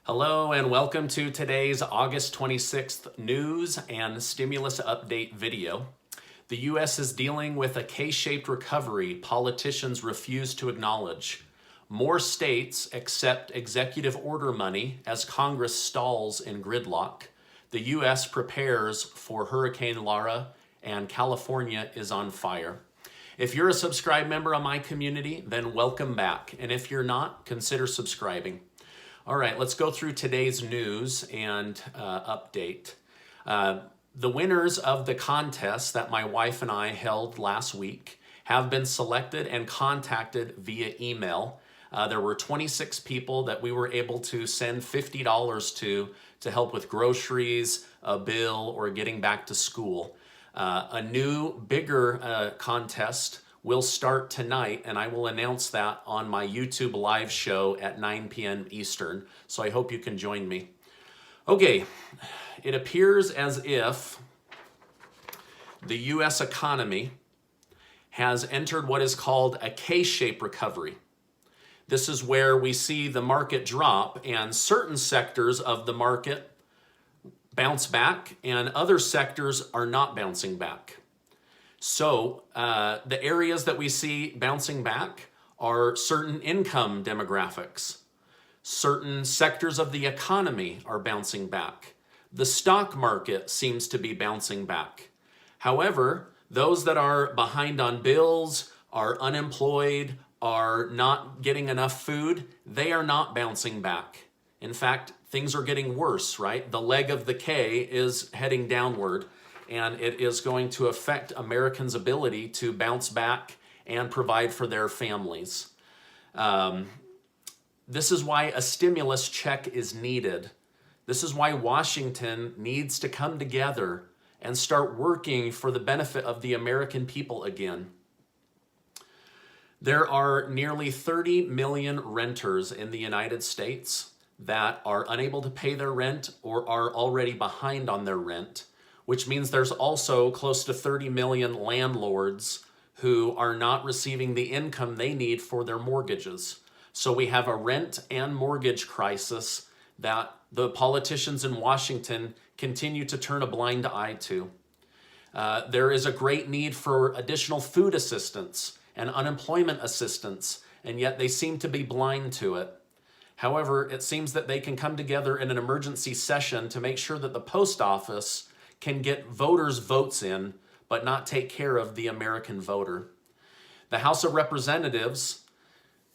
Hello and welcome to today's August 26th news and stimulus update video. The U.S. is dealing with a K-shaped recovery politicians refuse to acknowledge. More states accept executive order money as Congress stalls in gridlock. The U.S. prepares for Hurricane Laura and California is on fire. If you're a subscribed member of my community, then welcome back. And if you're not, consider subscribing. All right, let's go through today's news and update. The winners of the contest that my wife and I held last week have been selected and contacted via email. There were 26 people that we were able to send $50 to help with groceries, a bill, or getting back to school. A new, bigger contest will start tonight, and I will announce that on my YouTube live show at 9 p.m. Eastern, so I hope you can join me. Okay, it appears as if the U.S. economy has entered what is called a K-shaped recovery. This is where we see the market drop and certain sectors of the market bounce back and other sectors are not bouncing back. So the areas that we see bouncing back are certain income demographics. Certain sectors of the economy are bouncing back. The stock market seems to be bouncing back. However, those that are behind on bills, are unemployed, are not getting enough food, they are not bouncing back. In fact, things are getting worse, right? The leg of the K is heading downward, and it is going to affect Americans' ability to bounce back and provide for their families. This is why a stimulus check is needed. This is why Washington needs to come together and start working for the benefit of the American people again. There are nearly 30 million renters in the United States that are unable to pay their rent or are already behind on their rent, which means there's also close to 30 million landlords who are not receiving the income they need for their mortgages. So we have a rent and mortgage crisis that the politicians in Washington continue to turn a blind eye to. There is a great need for additional food assistance and unemployment assistance, and yet they seem to be blind to it. However, it seems that they can come together in an emergency session to make sure that the post office can get voters' votes in, but not take care of the American voter. The House of Representatives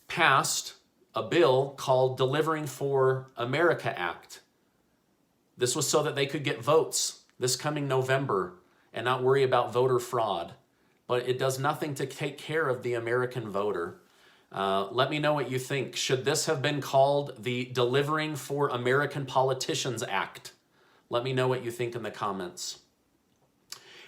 passed a bill called Delivering for America Act. This was so that they could get votes this coming November and not worry about voter fraud. But it does nothing to take care of the American voter. Let me know what you think. Should this have been called the Delivering for American Politicians Act? Let me know what you think in the comments.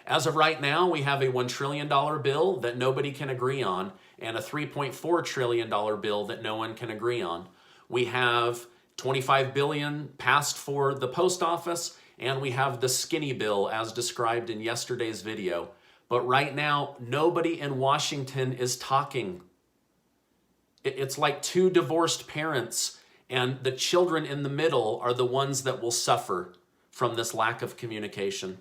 As of right now, we have a $1 trillion bill that nobody can agree on and a $3.4 trillion bill that no one can agree on. We have $25 billion passed for the post office, and we have the skinny bill as described in yesterday's video. But right now, nobody in Washington is talking. It's like two divorced parents, and the children in the middle are the ones that will suffer from this lack of communication.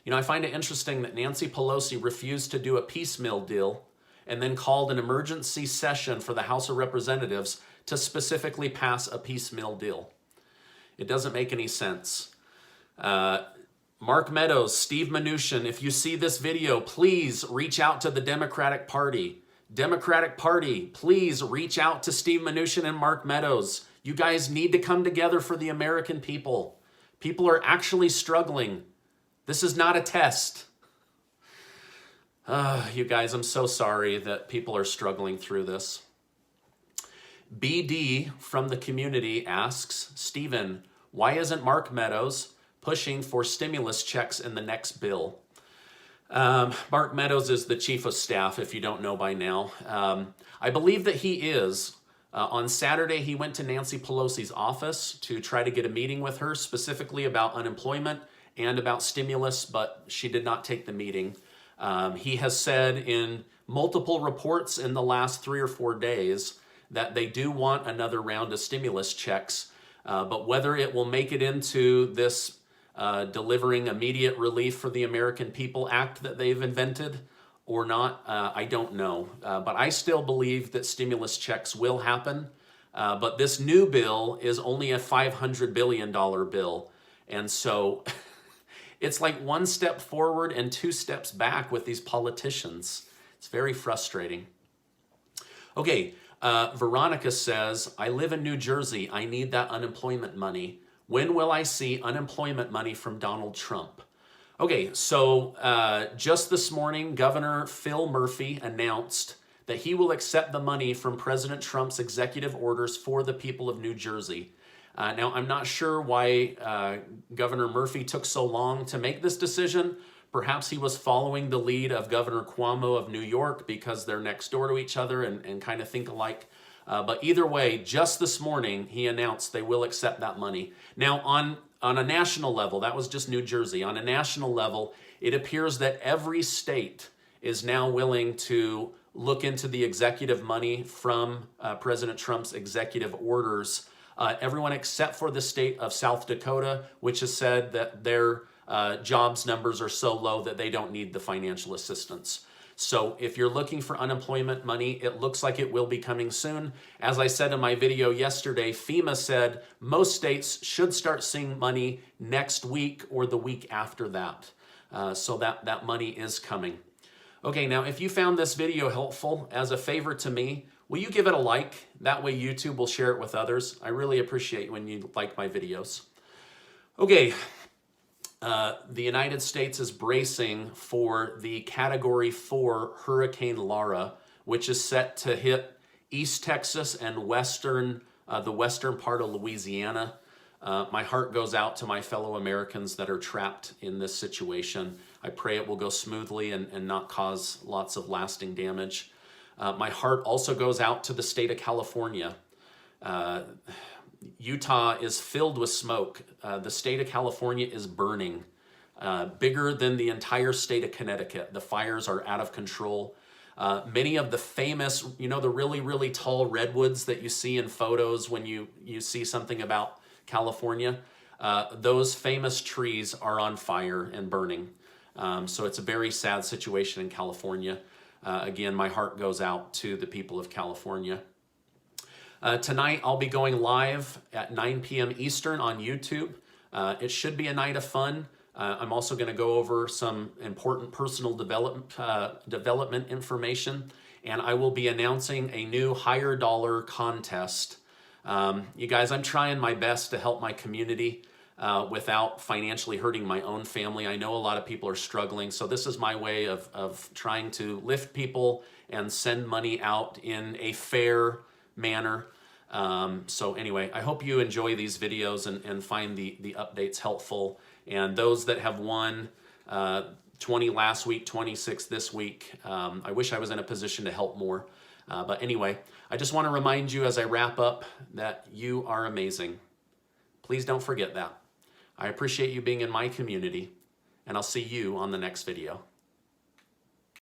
You know, I find it interesting that Nancy Pelosi refused to do a piecemeal deal and then called an emergency session for the House of Representatives to specifically pass a piecemeal deal. It doesn't make any sense. Mark Meadows, Steve Mnuchin, if you see this video, please reach out to the Democratic Party. Democratic Party, please reach out to Steve Mnuchin and Mark Meadows. You guys need to come together for the American people. People are actually struggling. This is not a test. You guys, I'm so sorry that people are struggling through this. BD from the community asks, Stephen, why isn't Mark Meadows pushing for stimulus checks in the next bill? Mark Meadows is the chief of staff, if you don't know by now. I believe that he is. On Saturday, he went to Nancy Pelosi's office to try to get a meeting with her, specifically about unemployment and about stimulus, but she did not take the meeting. He has said in multiple reports in the last 3 or 4 days that they do want another round of stimulus checks, but whether it will make it into this delivering immediate relief for the American people act that they've invented or not, I don't know. But I still believe that stimulus checks will happen. But this new bill is only a $500 billion bill. And so it's like one step forward and two steps back with these politicians. It's very frustrating. Okay, Veronica says, I live in New Jersey. I need that unemployment money. When will I see unemployment money from Donald Trump? Okay, so just this morning, Governor Phil Murphy announced that he will accept the money from President Trump's executive orders for the people of New Jersey. Now, I'm not sure why Governor Murphy took so long to make this decision. Perhaps he was following the lead of Governor Cuomo of New York because they're next door to each other and kind of think alike. But either way, just this morning, he announced they will accept that money. Now, on a national level, that was just New Jersey. On a national level, it appears that every state is now willing to look into the executive money from President Trump's executive orders. Everyone except for the state of South Dakota, which has said that their jobs numbers are so low that they don't need the financial assistance. So if you're looking for unemployment money, it looks like it will be coming soon. As I said in my video yesterday, FEMA said most states should start seeing money next week or the week after that. So that money is coming. Okay, now if you found this video helpful, as a favor to me, will you give it a like? That way YouTube will share it with others. I really appreciate when you like my videos. Okay, the United States is bracing for the Category 4 Hurricane Laura, which is set to hit East Texas and the western part of Louisiana. My heart goes out to my fellow Americans that are trapped in this situation. I pray it will go smoothly and not cause lots of lasting damage. My heart also goes out to the state of California. Utah is filled with smoke. The state of California is burning, bigger than the entire state of Connecticut. The fires are out of control. Many of the famous, the really, really tall redwoods that you see in photos when you see something about California, those famous trees are on fire and burning. So it's a very sad situation in California. Again, my heart goes out to the people of California. Tonight, I'll be going live at 9 p.m. Eastern on YouTube. It should be a night of fun. I'm also going to go over some important personal development information, and I will be announcing a new higher dollar contest. You guys, I'm trying my best to help my community without financially hurting my own family. I know a lot of people are struggling, so this is my way of trying to lift people and send money out in a fair manner. So anyway, I hope you enjoy these videos and find the updates helpful. And those that have won 20 last week, 26 this week, I wish I was in a position to help more. But anyway, I just want to remind you as I wrap up that you are amazing. Please don't forget that. I appreciate you being in my community, and I'll see you on the next video.